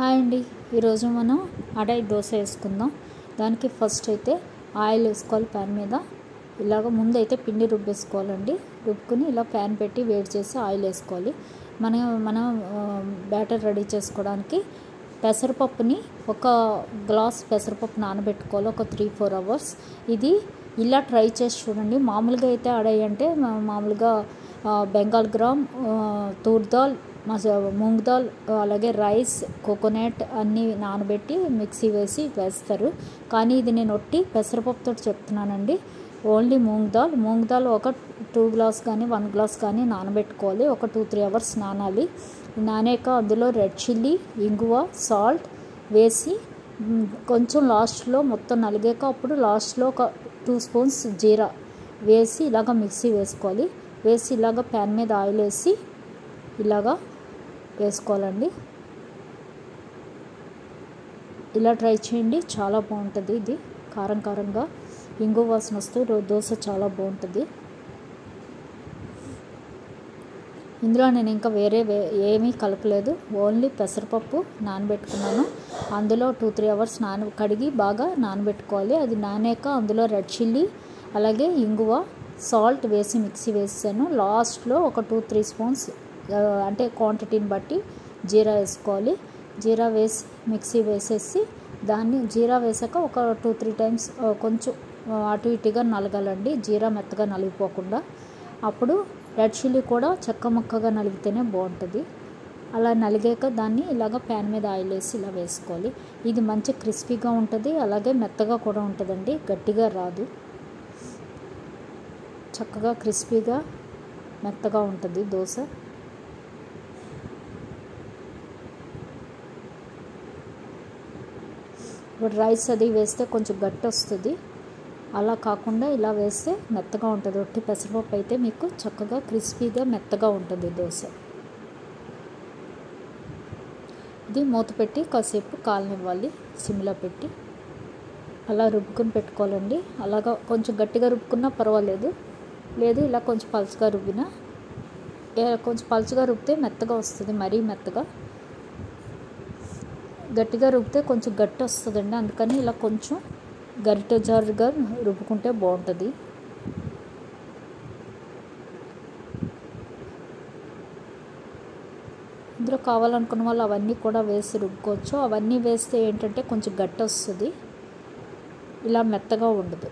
Hi అండి. ఈరోజు మనం అడై దోశ వేసుకుందాం. దానికి ఫస్ట్ అయితే ఆయిల్ వేసుకోవాలి. ప్యాన్ మీద ఇలాగ ముందైతే పిండి రుబ్బేసుకోవాలండి. రుబ్బుకుని ఇలా ప్యాన్ పెట్టి వేడి చేసి ఆయిల్ వేసుకోవాలి. మనం బ్యాటర్ రెడీ చేసుకోవడానికి పెసరపప్పుని ఒక గ్లాస్ పెసరపప్పు నానబెట్టుకోవాలి ఒక 3-4 అవర్స్. ఇది ఇలా ట్రై చేసి చూడండి. మామూలుగా అయితే అడై అంటే మామూలుగా బెంగాల్ గ్రామ్, తూర్ దాల్, మూంగ్ దాల్, అలాగే రైస్, కోకోనట్ అన్నీ నానబెట్టి మిక్సీ వేస్తారు. కానీ ఇది నేను ఒట్టి పెసరపప్పుతో చెప్తున్నానండి. ఓన్లీ మూంగ్ దాల్ ఒక 2 గ్లాస్ కానీ 1 గ్లాస్ కానీ నానబెట్టుకోవాలి. ఒక 2-3 అవర్స్ నానాలి. నానాక అందులో రెడ్ చిల్లీ, ఇంగువ, సాల్ట్ వేసి కొంచెం లాస్ట్లో మొత్తం నలిగాక అప్పుడు లాస్ట్లో ఒక 2 స్పూన్స్ జీరా వేసి ఇలాగ మిక్సీ వేసుకోవాలి. వేసి ఇలాగ ప్యాన్ మీద ఆయిల్ వేసి ఇలాగా వేసుకోవాలండి. ఇలా ట్రై చేయండి, చాలా బాగుంటుంది. ఇది కారంగా ఇంగు వాసన వస్తూ దోశ చాలా బాగుంటుంది. ఇందులో నేను ఇంకా వేరే ఏమీ కలపలేదు. ఓన్లీ పెసరపప్పు నానబెట్టుకున్నాను. అందులో 2-3 అవర్స్ కడిగి బాగా నానబెట్టుకోవాలి. అది నానాక అందులో రెడ్ చిల్లీ అలాగే ఇంగువ, సాల్ట్ వేసి మిక్సీ వేసాను. లాస్ట్లో ఒక 2-3 స్పూన్స్ అంటే క్వాంటిటీని బట్టి జీరా వేసుకోవాలి. జీరా వేసి మిక్సీ వేసేసి దాన్ని జీరా వేసాక ఒక 2-3 టైమ్స్ కొంచెం అటు ఇటుగా నలగాలండి, జీరా మెత్తగా నలిగిపోకుండా. అప్పుడు రెడ్ చిల్లీ కూడా చెక్క ముక్కగా నలిగితేనే బాగుంటుంది. అలా నలిగాక దాన్ని ఇలాగ ప్యాన్ మీద ఆయిల్ వేసి ఇలా వేసుకోవాలి. ఇది మంచి క్రిస్పీగా ఉంటుంది, అలాగే మెత్తగా కూడా ఉంటుందండి, గట్టిగా రాదు. చక్కగా క్రిస్పీగా మెత్తగా ఉంటుంది దోశ. ఇప్పుడు రైస్ అది వేస్తే కొంచెం గట్టి వస్తుంది. అలా కాకుండా ఇలా వేస్తే మెత్తగా ఉంటుంది. ఒట్టి పెసరపప్పు అయితే మీకు చక్కగా క్రిస్పీగా మెత్తగా ఉంటుంది దోశ. ఇది మూత పెట్టి కాసేపు కాలనివ్వాలి సిమ్లో పెట్టి. అలా రుబ్బుకుని పెట్టుకోవాలండి. అలాగా కొంచెం గట్టిగా రుబ్బుకున్నా పర్వాలేదు, లేదు ఇలా కొంచెం పలుచగా రుబ్బినా. కొంచెం పలుచగా రుబ్బితే మెత్తగా వస్తుంది, మరీ మెత్తగా. గట్టిగా రుబ్బితే కొంచెం గట్టి వస్తుందండి, అందుకని ఇలా కొంచెం గరిటె జారుగా రుబ్బుకుంటే బాగుంటుంది. ఇందులో కావాలనుకున్న వాళ్ళు అవన్నీ కూడా వేసి రుబ్బుకోవచ్చు. అవన్నీ వేస్తే ఏంటంటే కొంచెం గట్టి వస్తుంది, ఇలా మెత్తగా ఉండదు.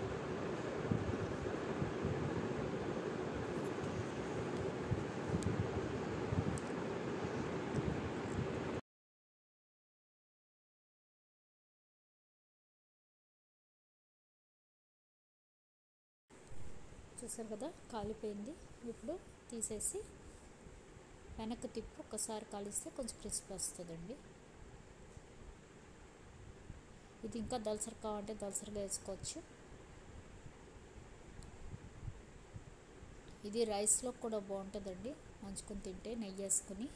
చూసారు కదా, కాలిపోయింది. ఇప్పుడు తీసేసి వెనక్కి తిప్పి ఒక్కసారి కాలిస్తే కొంచెం క్రిస్పీ వస్తుందండి. ఇది ఇంకా దలసరి కావాలంటే దలసరిగా వేసుకోవచ్చు. ఇది రైస్లో కూడా బాగుంటుందండి, నంచుకొని తింటే నెయ్యి వేసుకుని.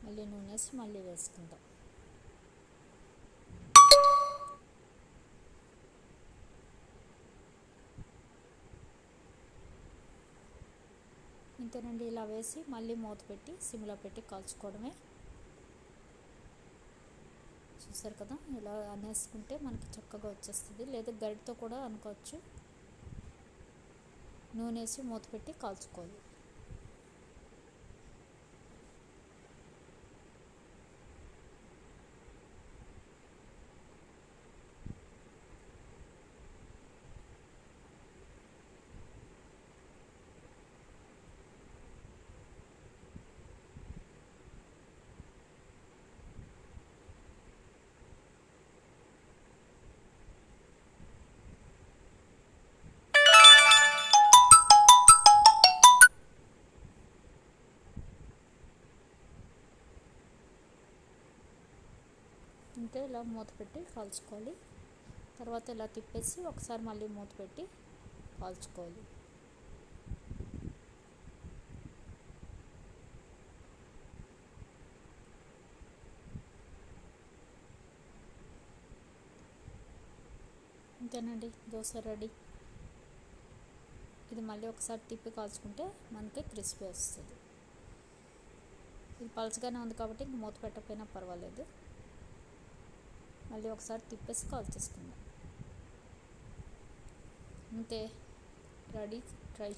మళ్ళీ నూనె వేసి మళ్ళీ వేసుకుందాం. ఇంతేనండి, ఇలా వేసి మళ్ళీ మూత పెట్టి సిమ్లో పెట్టి కాల్చుకోవడమే. చూసారు కదా, ఇలా అనేసుకుంటే మనకి చక్కగా వచ్చేస్తుంది. లేదా గరిటతో కూడా అనుకోవచ్చు. నూనె వేసి మూత పెట్టి కాల్చుకోవాలి. అంతే, ఇలా మూత పెట్టి కాల్చుకోవాలి. తర్వాత ఇలా తిప్పేసి ఒకసారి మళ్ళీ మూత పెట్టి కాల్చుకోవాలి. అంతేనండి, దోశ రెడీ. ఇది మళ్ళీ ఒకసారి తిప్పి కాల్చుకుంటే మనకి క్రిస్పీ వస్తుంది. ఇది పలచగానే ఉంది కాబట్టి ఇంక మూత పెట్టకపోయినా పర్వాలేదు. మళ్ళీ ఒకసారి తిప్పేసి కాల్చేసుకుందాం. అంతే, రెడీ. ట్రై